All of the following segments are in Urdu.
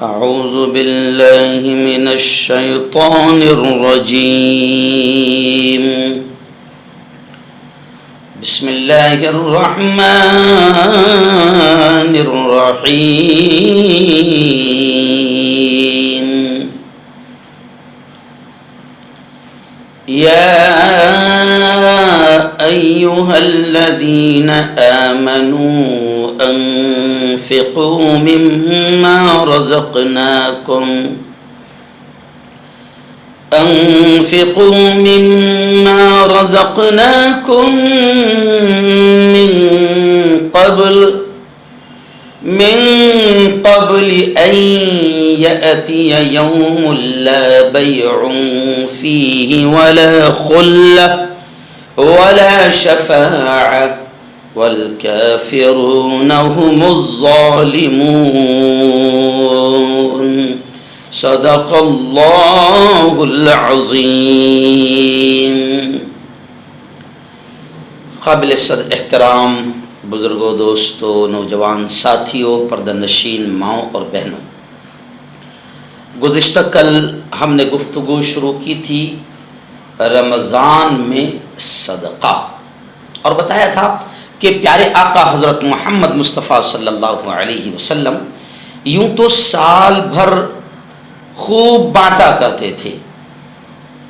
اعوذ باللہ من الشیطان الرجیم بسم اللہ الرحمن الرحیم یا ایہا الذین آمنوا انفقوا مما رزقناكم من قبل أن يأتي يوم لا بيع فيه ولا خلة ولا شفاعة والكافرون هم الظالمون صدق اللہ العظیم۔ قابل صد احترام بزرگوں، دوستوں، نوجوان ساتھیوں، پردہ نشین ماؤں اور بہنوں، گزشتہ کل ہم نے گفتگو شروع کی تھی رمضان میں صدقہ، اور بتایا تھا کہ پیارے آقا حضرت محمد مصطفیٰ صلی اللہ علیہ وسلم یوں تو سال بھر خوب بانٹا کرتے تھے،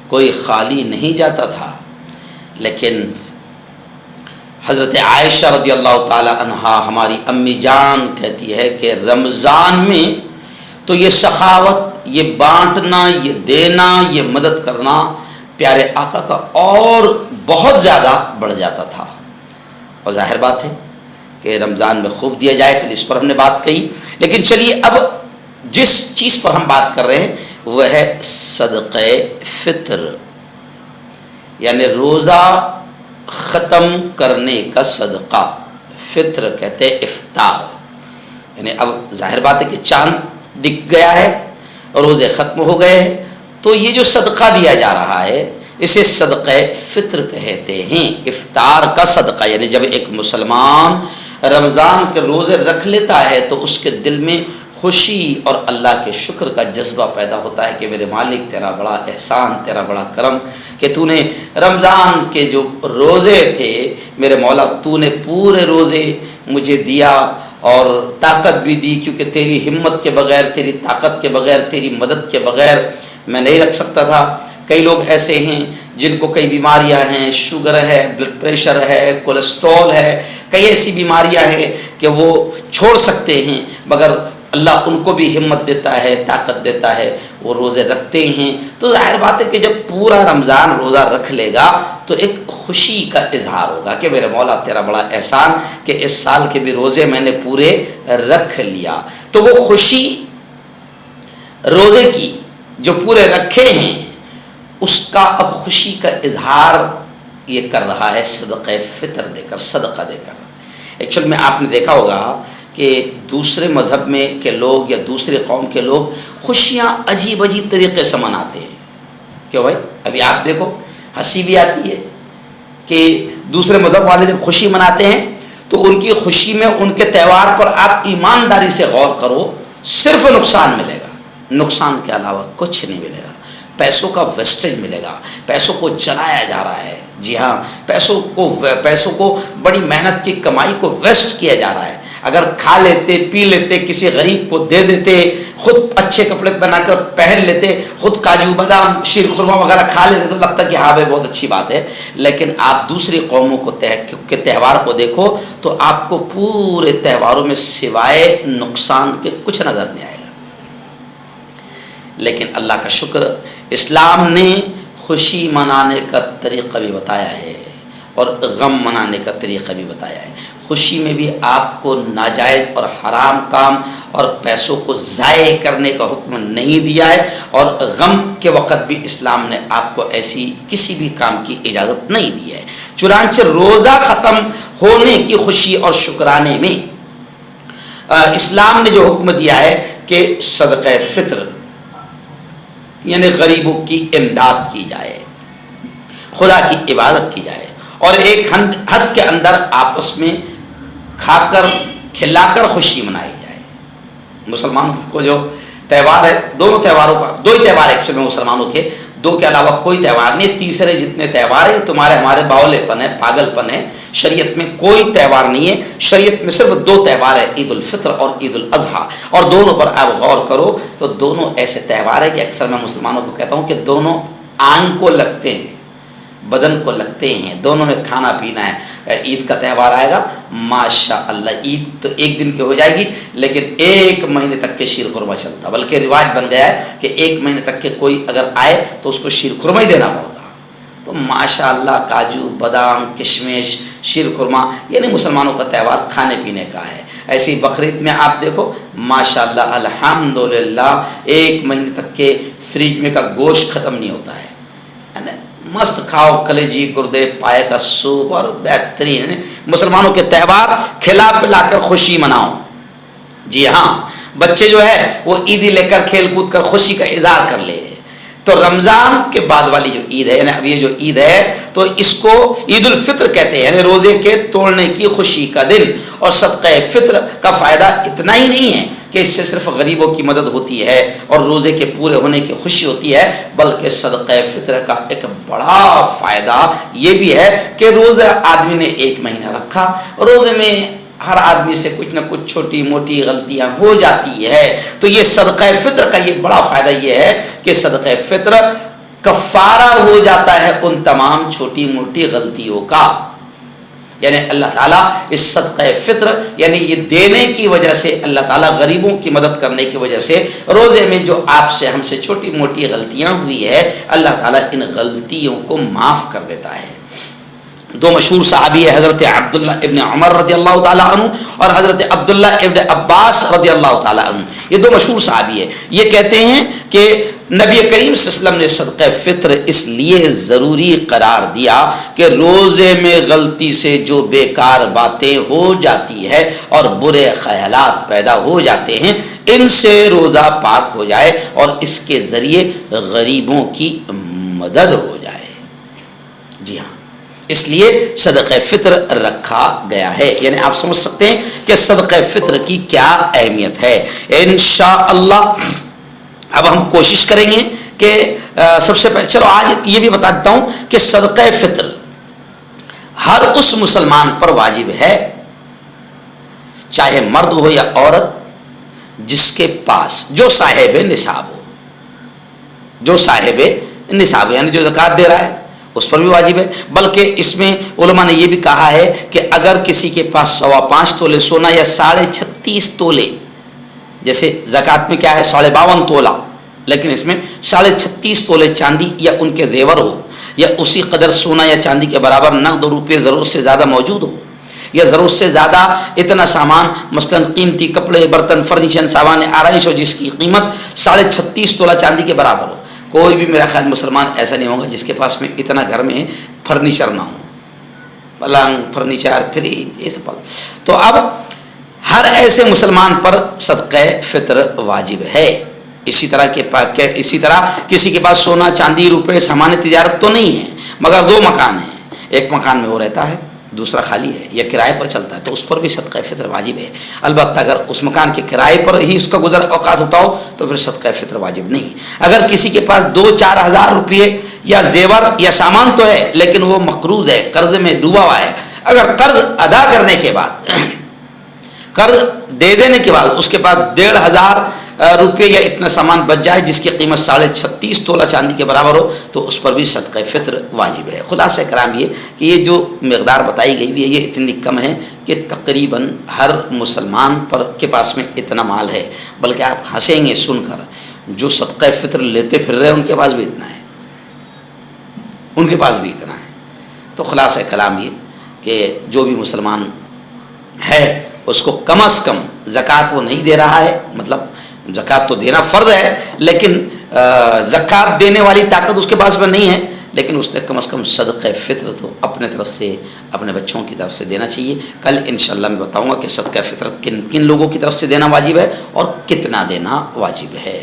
کوئی خالی نہیں جاتا تھا، لیکن حضرت عائشہ رضی اللہ تعالی عنہا ہماری امی جان کہتی ہے کہ رمضان میں تو یہ سخاوت، یہ بانٹنا، یہ دینا، یہ مدد کرنا پیارے آقا کا اور بہت زیادہ بڑھ جاتا تھا، اور ظاہر بات ہے کہ رمضان میں خوب دیا جائے، کل اس پر ہم نے بات کہی۔ لیکن چلیے اب جس چیز پر ہم بات کر رہے ہیں وہ ہے صدقہ فطر، یعنی روزہ ختم کرنے کا صدقہ۔ فطر کہتے ہیں افطار، یعنی اب ظاہر بات ہے کہ چاند دکھ گیا ہے اور روزے ختم ہو گئے ہیں، تو یہ جو صدقہ دیا جا رہا ہے اسے صدقہ فطر کہتے ہیں، افطار کا صدقہ۔ یعنی جب ایک مسلمان رمضان کے روزے رکھ لیتا ہے تو اس کے دل میں خوشی اور اللہ کے شکر کا جذبہ پیدا ہوتا ہے کہ میرے مالک تیرا بڑا احسان، تیرا بڑا کرم کہ تو نے رمضان کے جو روزے تھے میرے مولا تو نے پورے روزے مجھے دیا اور طاقت بھی دی، کیونکہ تیری ہمت کے بغیر، تیری طاقت کے بغیر، تیری مدد کے بغیر میں نہیں رکھ سکتا تھا۔ کئی لوگ ایسے ہیں جن کو کئی بیماریاں ہیں، شوگر ہے، بلڈ پریشر ہے، کولیسٹرول ہے، کئی ایسی بیماریاں ہیں کہ وہ چھوڑ سکتے ہیں، مگر اللہ ان کو بھی ہمت دیتا ہے، طاقت دیتا ہے، وہ روزے رکھتے ہیں۔ تو ظاہر بات ہے کہ جب پورا رمضان روزہ رکھ لے گا تو ایک خوشی کا اظہار ہوگا کہ میرے مولا تیرا بڑا احسان کہ اس سال کے بھی روزے میں نے پورے رکھ لیا۔ تو وہ خوشی روزے کی جو پورے رکھے ہیں اس کا اب خوشی کا اظہار یہ کر رہا ہے صدقہ فطر دے کر، صدقہ دے کر۔ ایکچوئل میں آپ نے دیکھا ہوگا کہ دوسرے مذہب میں کے لوگ یا دوسرے قوم کے لوگ خوشیاں عجیب عجیب طریقے سے مناتے ہیں۔ کیوں بھائی؟ ابھی آپ دیکھو ہنسی بھی آتی ہے کہ دوسرے مذہب والے جب خوشی مناتے ہیں تو ان کی خوشی میں، ان کے تہوار پر آپ ایمانداری سے غور کرو، صرف نقصان ملے گا، نقصان کے علاوہ کچھ نہیں ملے گا۔ پیسوں کا ویسٹیج ملے گا، پیسوں کو جلایا جا رہا ہے، جی ہاں، پیسوں کو بڑی محنت کی کمائی کو ویسٹ کیا جا رہا ہے۔ اگر کھا لیتے، پی لیتے، کسی غریب کو دے دیتے، خود اچھے کپڑے بنا کر پہن لیتے، خود کاجو بادام شیر خرما وغیرہ کھا لیتے تو لگتا کہ ہاں بھائی بہت اچھی بات ہے۔ لیکن آپ دوسری قوموں کے تہوار کو دیکھو تو آپ کو پورے تہواروں میں سوائے نقصان کے کچھ نظر نہیں آئے گا۔ لیکن اللہ کا شکر، اسلام نے خوشی منانے کا طریقہ بھی بتایا ہے اور غم منانے کا طریقہ بھی بتایا ہے۔ خوشی میں بھی آپ کو ناجائز اور حرام کام اور پیسوں کو ضائع کرنے کا حکم نہیں دیا ہے، اور غم کے وقت بھی اسلام نے آپ کو ایسی کسی بھی کام کی اجازت نہیں دی ہے۔ چنانچہ روزہ ختم ہونے کی خوشی اور شکرانے میں اسلام نے جو حکم دیا ہے کہ صدقہ فطر یعنی غریبوں کی امداد کی جائے، خدا کی عبادت کی جائے، اور ایک حد کے اندر آپس میں کھا کر کھلا کر خوشی منائی جائے۔ مسلمان کو جو تہوار ہے، دونوں تہواروں کا، دو ہی تہوار ایکچوئل میں مسلمانوں کے، دو کے علاوہ کوئی تہوار نہیں، تیسرے جتنے تہوار ہیں تمہارے ہمارے باولے پن ہے، پاگل پن ہے، شریعت میں کوئی تہوار نہیں ہے، شریعت میں صرف دو تہوار ہے، عید الفطر اور عید الاضحیٰ، اور دونوں پر آپ غور کرو تو دونوں ایسے تہوار ہیں کہ اکثر میں مسلمانوں کو کہتا ہوں کہ دونوں آنکھ کو لگتے ہیں، بدن کو لگتے ہیں، دونوں میں کھانا پینا ہے۔ عید کا تہوار آئے گا ماشاء اللہ، عید تو ایک دن کی ہو جائے گی لیکن ایک مہینے تک کے شیر خورما چلتا، بلکہ رواج بن گیا ہے کہ ایک مہینے تک کے کوئی اگر آئے تو اس کو شیر خورما ہی دینا پڑتا۔ تو ماشاء اللہ کاجو بادام کشمش شیر خورما یعنی مسلمانوں کا تہوار کھانے پینے کا ہے۔ ایسی بقرعید میں آپ دیکھو ماشاء اللہ الحمدللہ ایک مہینے تک کے فریج میں کا گوشت ختم نہیں ہوتا ہے، مست کھاؤ، کلیجی گردے پائے کا سوپ اور بہترین مسلمانوں کے تہوار کھلا پلا کر خوشی مناؤ۔ جی ہاں، بچے جو ہے وہ عیدی لے کر کھیل کود کر خوشی کا اظہار کر لے۔ تو رمضان کے بعد والی جو عید ہے یعنی اب یہ جو عید ہے تو اس کو عید الفطر کہتے ہیں، یعنی روزے کے توڑنے کی خوشی کا دن۔ اور صدقہ فطر کا فائدہ اتنا ہی نہیں ہے کہ اس سے صرف غریبوں کی مدد ہوتی ہے اور روزے کے پورے ہونے کی خوشی ہوتی ہے، بلکہ صدقہ فطر کا ایک بڑا فائدہ یہ بھی ہے کہ روزہ آدمی نے ایک مہینہ رکھا، روزے میں ہر آدمی سے کچھ نہ کچھ چھوٹی موٹی غلطیاں ہو جاتی ہے، تو یہ صدقہ فطر کا یہ بڑا فائدہ یہ ہے کہ صدقہ فطر کفارہ ہو جاتا ہے ان تمام چھوٹی موٹی غلطیوں کا۔ یعنی اللہ تعالیٰ اس صدقہ فطر یعنی یہ دینے کی وجہ سے اللہ تعالیٰ غریبوں کی مدد کرنے کی وجہ سے روزے میں جو آپ سے ہم سے چھوٹی موٹی غلطیاں ہوئی ہے اللہ تعالیٰ ان غلطیوں کو معاف کر دیتا ہے۔ دو مشہور صحابی ہے، حضرت عبداللہ ابن عمر رضی اللہ تعالیٰ عنہ اور حضرت عبداللہ ابن عباس رضی اللہ تعالیٰ عنہ، یہ دو مشہور صحابی ہے۔ یہ کہتے ہیں کہ نبی کریم صلی اللہ علیہ وسلم نے صدقہ فطر اس لیے ضروری قرار دیا کہ روزے میں غلطی سے جو بیکار باتیں ہو جاتی ہے اور برے خیالات پیدا ہو جاتے ہیں ان سے روزہ پاک ہو جائے اور اس کے ذریعے غریبوں کی مدد ہو جائے۔ جی ہاں، اس لیے صدقہ فطر رکھا گیا ہے، یعنی آپ سمجھ سکتے ہیں کہ صدقہ فطر کی کیا اہمیت ہے۔ انشاءاللہ اب ہم کوشش کریں گے کہ سب سے پہلے چلو آج یہ بھی بتا دیتا ہوں کہ صدقہ فطر ہر اس مسلمان پر واجب ہے، چاہے مرد ہو یا عورت، جس کے پاس جو صاحب نصاب ہو، جو صاحب نصاب یعنی جو زکوٰۃ دے رہا ہے اس پر بھی واجب ہے۔ بلکہ اس میں علماء نے یہ بھی کہا ہے کہ اگر کسی کے پاس 5.25 تولے سونا یا 36.5 تولے، جیسے زکوٰۃ میں کیا ہے 52.5 تولہ، لیکن اس میں 36.5 تولے چاندی یا ان کے زیور ہو، یا اسی قدر سونا یا چاندی کے برابر نقد روپے ضرورت سے زیادہ موجود ہو، یا ضرورت سے زیادہ اتنا سامان مثلا قیمتی کپڑے برتن فرنیچر سامان آرائش ہو جس کی قیمت 36.5 تولہ چاندی کے برابر ہو۔ کوئی بھی میرا خیال مسلمان ایسا نہیں ہوگا جس کے پاس میں اتنا گھر میں فرنیچر نہ ہو، پلنگ فرنیچر فریج یہ سب۔ تو اب ہر ایسے مسلمان پر صدقہ فطر واجب ہے۔ اسی طرح کسی کے پاس سونا چاندی روپے سامان تجارت تو نہیں ہے مگر 2 مکان ہیں، ایک مکان میں وہ رہتا ہے دوسرا خالی ہے یا کرائے پر چلتا ہے، تو اس پر بھی صدقہ فطر واجب ہے۔ البتہ اگر اس مکان کے کرائے پر ہی اس کا گزر اوقات ہوتا ہو تو پھر صدقہ فطر واجب نہیں۔ اگر کسی کے پاس 2-4 ہزار روپئے یا زیور یا سامان تو ہے لیکن وہ مقروض ہے، قرض میں ڈوبا ہوا ہے، اگر قرض ادا کرنے کے بعد قرض دے دینے کے بعد اس کے پاس 1,500 روپے یا اتنا سامان بچ جائے جس کی قیمت 36.5 تولہ چاندی کے برابر ہو تو اس پر بھی صدقہ فطر واجب ہے۔ خلاصہ کرام یہ کہ یہ جو مقدار بتائی گئی بھی ہے یہ اتنی کم ہے کہ تقریباً ہر مسلمان پر کے پاس میں اتنا مال ہے، بلکہ آپ ہنسیں گے سن کر، جو صدقہ فطر لیتے پھر رہے ان کے پاس بھی اتنا ہے، ان کے پاس بھی اتنا ہے۔ تو خلاصہ کلام یہ کہ جو بھی مسلمان ہے اس کو کم از کم زکوٰۃ وہ نہیں دے رہا ہے، مطلب زکوٰۃ تو دینا فرض ہے لیکن زکوٰۃ دینے والی طاقت اس کے پاس میں نہیں ہے، لیکن اس نے کم از کم صدقہ فطر تو اپنے طرف سے اپنے بچوں کی طرف سے دینا چاہیے۔ کل انشاءاللہ میں بتاؤں گا کہ صدقہ فطر کن کن لوگوں کی طرف سے دینا واجب ہے اور کتنا دینا واجب ہے۔